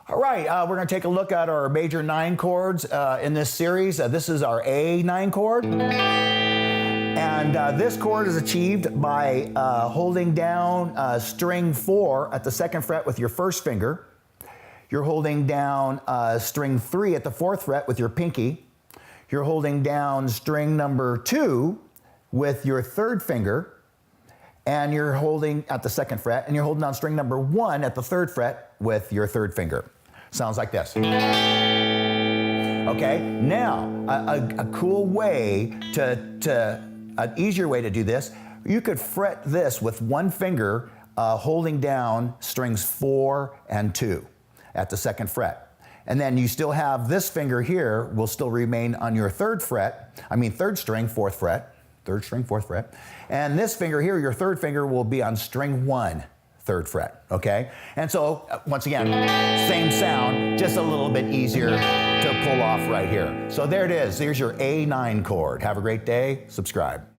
All right, we're going to take a look at our major 9 chords in this series. This is our A9 chord. And this chord is achieved by holding down string 4 at the 2nd fret with your 1st finger. You're holding down string 3 at the 4th fret with your pinky. You're holding down string number 2 with your 3rd finger. And you're holding at the 2nd fret, and you're holding down string number 1 at the 3rd fret with your 3rd finger. Sounds like this. Okay, now a cool way an easier way to do this, you could fret this with 1 finger holding down strings 4 and 2 at the 2nd fret. And then you still have this finger here will still remain on your 3rd string, 4th fret, 3rd string, 4th fret. And this finger here, your 3rd finger, will be on string 1, 3rd fret, okay? And so, once again, same sound, just a little bit easier to pull off right here. So there it is, here's your A9 chord. Have a great day, subscribe.